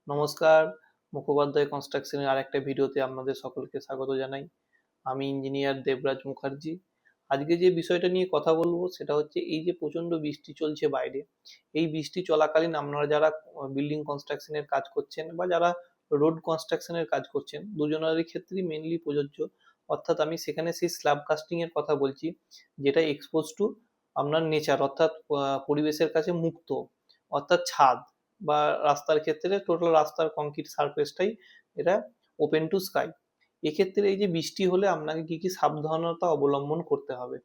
নমস্কার, মুখোপাধ্যায় কনস্ট্রাকশনের আরেকটা ভিডিওতে আপনাদের সকলকে স্বাগত জানাই। আমি ইঞ্জিনিয়ার দেবরাজ মুখার্জি। আজকে যে বিষয়টা নিয়ে কথা বলবো সেটা হচ্ছে এই যে প্রচণ্ড বৃষ্টি চলছে বাইরে, এই বৃষ্টি চলাকালীন আপনারা যারা বিল্ডিং কনস্ট্রাকশনের কাজ করছেন বা যারা রোড কনস্ট্রাকশনের কাজ করছেন, দুজনেরই ক্ষেত্রেই মেনলি প্রযোজ্য। অর্থাৎ আমি সেখানে সেই স্ল্যাব কাস্টিং এর কথা বলছি, যেটা এক্সপোজ টু আপনার নেচার, অর্থাৎ পরিবেশের কাছে মুক্ত, অর্থাৎ ছাদ বা রাস্তার ক্ষেত্রে টোটাল রাস্তার কংক্রিট সারফেসটাই এটা ওপেন টু স্কাই। এক্ষেত্রে এই যে বৃষ্টি হলে আপনাকে কি কি সাবধানতা অবলম্বন করতে হবে।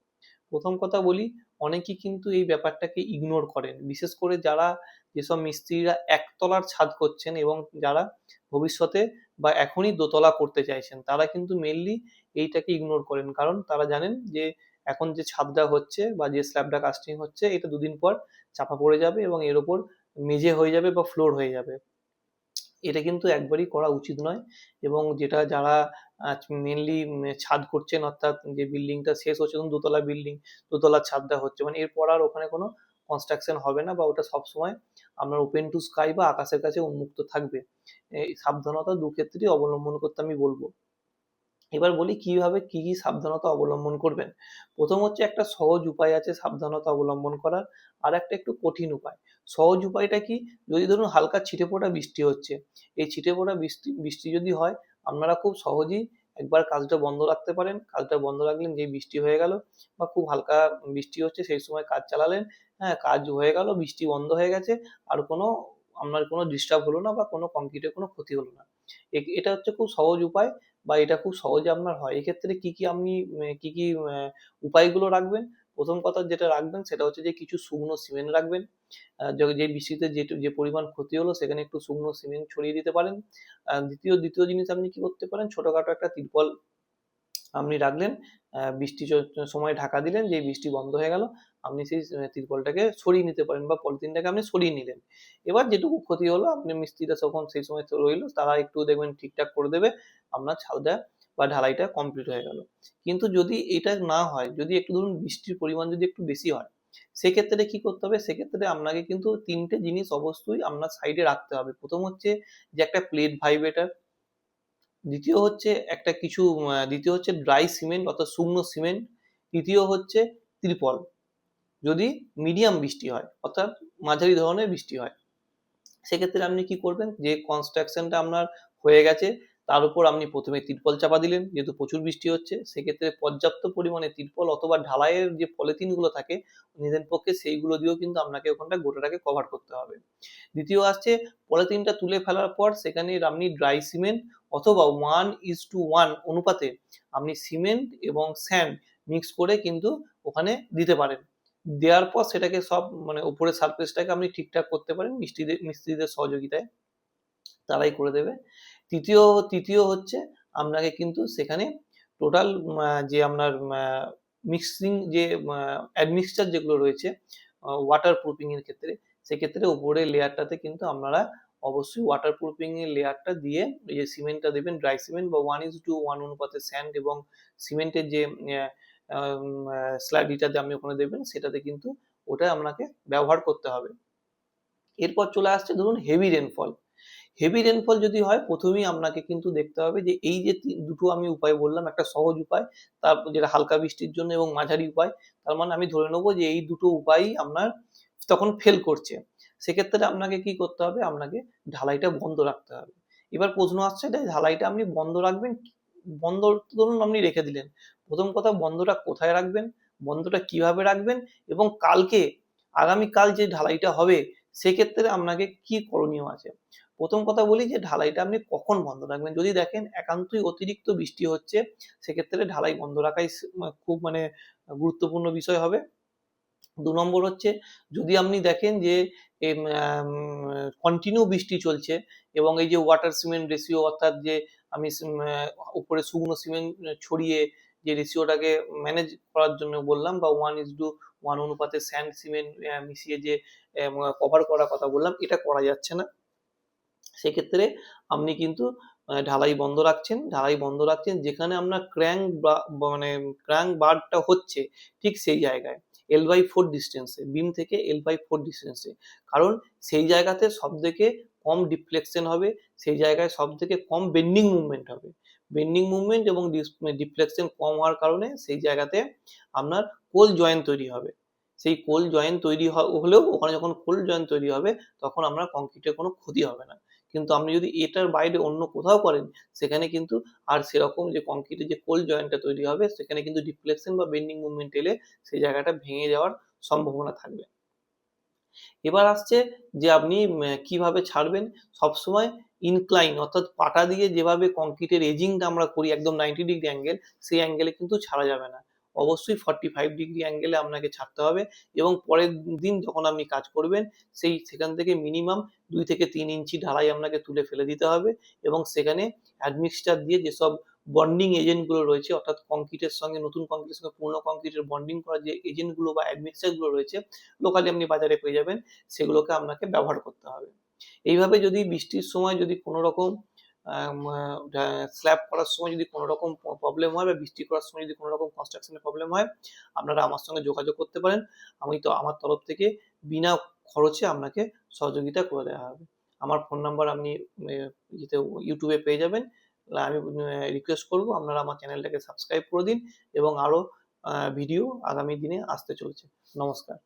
প্রথম কথা বলি, অনেকেই কিন্তু এই ব্যাপারটাকে ইগনোর করেন, বিশেষ করে যারা যেসব মিস্ত্রিরা একতলার ছাদ করছেন এবং যারা ভবিষ্যতে বা এখনই দোতলা করতে চাইছেন, তারা কিন্তু মেনলি এইটাকে ইগনোর করেন, কারণ তারা জানেন যে এখন যে ছাদটা হচ্ছে বা যে স্ল্যাবটা কাস্টিং হচ্ছে এটা দুদিন পর চাপা পড়ে যাবে এবং এর ওপর মেঝে হয়ে যাবে বা ফ্লোর হয়ে যাবে। এটা কিন্তু একবারই করা উচিত নয়। এবং যেটা যারা মেনলি ছাদ করছেন, অর্থাৎ যে বিল্ডিংটা শেষ হচ্ছে, ধরুন দোতলা বিল্ডিং, দোতলার ছাদটা হচ্ছে, মানে এরপর আর ওখানে কোনো কনস্ট্রাকশন হবে না বা ওটা সবসময় আপনার ওপেন টু স্কাই বা আকাশের কাছে উন্মুক্ত থাকবে। এই সাবধানতা দু ক্ষেত্রেই অবলম্বন করতে আমি বলবো। এবার বলি কিভাবে কি কি সাবধানতা অবলম্বন করবেন। প্রথম হচ্ছে একটা সহজ উপায় আছে সাবধানতা অবলম্বন করার, আর একটা একটু কঠিন উপায়। সহজ উপায়টা কি, যদি ধরুন হালকা ছিটে ফোঁটা বৃষ্টি হচ্ছে, এই ছিটে ফোঁটা বৃষ্টি বৃষ্টি যদি হয়, আপনারা খুব সহজেই একবার কাজটা বন্ধ রাখতে পারেন। কাজটা বন্ধ রাখলেন, যেই বৃষ্টি হয়ে গেল বা খুব হালকা বৃষ্টি হচ্ছে সেই সময় কাজ চালালেন, হ্যাঁ কাজ হয়ে গেল, বৃষ্টি বন্ধ হয়ে গেছে, আর কোনো আপনার কোনো ডিস্টার্ব হলো না বা কোনো কংক্রিটের কোনো ক্ষতি হলো না। এটা হচ্ছে খুব সহজ উপায় বা এটা খুব সহজে আপনার হয়। এক্ষেত্রে কি কি আপনি কি কি উপায়গুলো রাখবেন। প্রথম কথা যেটা রাখবেন সেটা হচ্ছে যে কিছু শুকনো সিমেন্ট রাখবেন। যে বৃষ্টিতে যে পরিমাণ ক্ষতি হলো সেখানে একটু শুকনো সিমেন্ট ছড়িয়ে দিতে পারেন। দ্বিতীয় জিনিস আপনি কি করতে পারেন, ছোটখাটো একটা তিরপল আপনি রাখলেন, বৃষ্টি সময় ঢাকা দিলেন, যেই বৃষ্টি বন্ধ হয়ে গেল আপনি সেই তিরপলটাকে সরিয়ে নিতে পারেন বা পলিথিনটাকে আপনি সরিয়ে নিলেন। এবার যেটুকু ক্ষতি হলো আপনি মিস্ত্রিরা তখন সেই সময় তো রইলো, তারা একটু দেখবেন ঠিকঠাক করে দেবে, আপনার ছাদটা বা ঢালাইটা কমপ্লিট হয়ে গেল। কিন্তু যদি এটা না হয়, যদি একটু ধরুন বৃষ্টির পরিমাণ যদি একটু বেশি হয়, সেক্ষেত্রে কি করতে হবে, সেক্ষেত্রে আপনাকে কিন্তু তিনটে জিনিস অবশ্যই আপনার সাইডে রাখতে হবে। প্রথম হচ্ছে যে একটা প্লেট ভাইব্রেটার, দ্বিতীয় হচ্ছে ড্রাই সিমেন্ট অর্থাৎ শুকনো সিমেন্ট, তৃতীয় হচ্ছে ত্রিপল, যদি মিডিয়াম বৃষ্টি হয় অর্থাৎ মাঝারি ধরনের বৃষ্টি হয়। সেক্ষেত্রে আপনি কি করবেন, যে কনস্ট্রাকশনটা আপনার হয়ে গেছে তার উপর আপনি প্রথমে তিরপল চাপা দিলেন, যেহেতু প্রচুর বৃষ্টি হচ্ছে সেক্ষেত্রে পর্যাপ্ত পরিমাণে তিরপল অথবা ঢালাইয়ের যে পলিথিনগুলো থাকে নিজের পক্ষে, সেইগুলো দিয়েও কিন্তু আপনাকে ওখানটা গোটাটাকে কভার করতে হবে। দ্বিতীয় আসছে, পলিথিনটা তুলে ফেলার পর সেখানে আপনি ড্রাই সিমেন্ট অথবা 1:1 অনুপাতে আপনি সিমেন্ট এবং স্যান্ড মিক্স করে কিন্তু ওখানে দিতে পারেন। দেওয়ার পর সেটাকে সব মানে উপরের সারফেসটাকে আপনি ঠিকঠাক করতে পারেন মিস্ত্রিদের সহযোগিতায়, তারাই করে দেবে। তৃতীয় তৃতীয় হচ্ছে আপনাকে কিন্তু সেখানে টোটাল যে আপনার মিক্সিং যে অ্যাডমিক্সচার যেগুলো রয়েছে ওয়াটার প্রুফিং এর ক্ষেত্রে, সেক্ষেত্রে উপরের লেয়ারটাতে কিন্তু আপনারা অবশ্যই ওয়াটার প্রুফিং এর লেয়ারটা দিয়ে এই যে সিমেন্টটা দেবেন, ড্রাই সিমেন্ট বা 1:1 অনুপাতে স্যান্ড এবং সিমেন্টের যে স্ল্যাব ইটা আপনি ওখানে দেবেন, সেটাতে কিন্তু ওটা আপনাকে ব্যবহার করতে হবে। এরপর চলে আসছে ধরুন হেভি রেনফল। হেভি রেনফল যদি হয়, প্রথমেই আপনাকে কিন্তু দেখতে হবে যে এই যে দুটো আমি উপায় বললাম, একটা সহজ উপায়, তারপর যেটা হালকা বৃষ্টির জন্য, এবং মাঝারি উপায়, তার মানে আমি ধরে নেবো যে এই দুটো উপায়ই আপনার তখন ফেল করছে। সেক্ষেত্রে আপনাকে কি করতে হবে, আপনাকে ঢালাইটা বন্ধ রাখতে হবে। এবার প্রশ্ন আসছে যে ঢালাইটা আপনি বন্ধ রাখবেন, বন্ধ ধরুন আপনি রেখে দিলেন, প্রথম কথা বন্ধটা কোথায় রাখবেন, বন্ধটা কিভাবে রাখবেন, এবং আগামীকাল যে ঢালাইটা হবে সেক্ষেত্রে আপনাকে কি করণীয় আছে। প্রথম কথা বলি যে ঢালাইটা আপনি কখন বন্ধ রাখবেন, যদি দেখেন একান্তই অতিরিক্ত বৃষ্টি হচ্ছে সেক্ষেত্রে ঢালাই বন্ধ রাখাই খুব গুরুত্বপূর্ণ বিষয় হবে। 2 নম্বর হচ্ছে, যদি আপনি দেখেন যে কন্টিনিউ বৃষ্টি চলছে এবং এই যে ওয়াটার সিমেন্ট রেশিও, অর্থাৎ যে আমি উপরে শুকনো সিমেন্ট ছড়িয়ে যে রেশিওটাকে ম্যানেজ করার জন্য বললাম, বা 1:1 অনুপাতে স্যান্ড সিমেন্ট মিশিয়ে যে কভার করার কথা বললাম, এটা করা যাচ্ছে না। সেক্ষেত্রে আপনি কিন্তু ঢালাই বন্ধ রাখছেন যেখানে আপনার ক্র্যাঙ্ক বারটা হচ্ছে ঠিক সেই জায়গায়, L/4 ডিস্টেন্সে, বিম থেকে L/4 ডিস্টেন্সে, কারণ সেই জায়গাতে সব থেকে কম ডিফ্লেকশন হবে, সেই জায়গায় সব থেকে কম বেন্ডিং মুভমেন্ট হবে। বেন্ডিং মুভমেন্ট এবং ডিফ্লেকশন কম হওয়ার কারণে সেই জায়গাতে আপনার কোল জয়েন্ট তৈরি হবে। সেই কোল জয়েন্ট তৈরি হলেও ওখানে যখন কোল জয়েন্ট তৈরি হবে তখন আমরা কংক্রিটের কোনো ক্ষতি হবে না। কিন্তু আপনি যদি এটার বাইরে অন্য কোথাও করেন, সেখানে কিন্তু আর সেরকম যে কংক্রিটের যে কোল জয়েন্টটা তৈরি হবে সেখানে কিন্তু ডিফ্লেকশন বা বেন্ডিং মুভমেন্ট এলে সেই জায়গাটা ভেঙে যাওয়ার সম্ভাবনা থাকবে। এবার আসছে যে আপনি কিভাবে ছাড়বেন। সবসময় ইনক্লাইন অর্থাৎ পাটা দিয়ে যেভাবে কংক্রিটের এজিংটা আমরা করি একদম 90 ডিগ্রি অ্যাঙ্গেল, সেই অ্যাঙ্গেলে কিন্তু ছাড়া যাবে না। অবশ্যই 45 ডিগ্রি অ্যাঙ্গেলে আপনাকে ছাড়তে হবে এবং পরের দিন যখন আপনি কাজ করবেন সেখান থেকে মিনিমাম 2 থেকে 3 ইঞ্চি ঢালাই আপনাকে তুলে ফেলে দিতে হবে এবং সেখানে অ্যাডমিক্সচার দিয়ে যেসব বন্ডিং এজেন্টগুলো রয়েছে অর্থাৎ কংক্রিটের সঙ্গে নতুন কংক্রিটের সঙ্গে পুরনো কংক্রিটের বন্ডিং করার যে এজেন্টগুলো বা অ্যাডমিক্সচারগুলো রয়েছে লোকালি আপনি বাজারে পেয়ে যাবেন, সেগুলোকে আপনাকে ব্যবহার করতে হবে। এইভাবে যদি বৃষ্টির সময় যদি কোনো রকম স্ল্যাব করার সময় যদি কোনো রকম প্রবলেম হয় বা বৃষ্টি করার সময় যদি কোনো রকম কনস্ট্রাকশনের প্রবলেম হয়, আপনারা আমার সঙ্গে যোগাযোগ করতে পারেন। আমি তো আমার তরফ থেকে বিনা খরচে আপনাকে সহযোগিতা করে দেওয়া হবে। আমার ফোন নাম্বার আপনি ইউটিউবে পেয়ে যাবেন। আমি রিকোয়েস্ট করবো আপনারা আমার চ্যানেলটাকে সাবস্ক্রাইব করে দিন এবং আরও ভিডিও আগামী দিনে আসতে চলেছে। নমস্কার।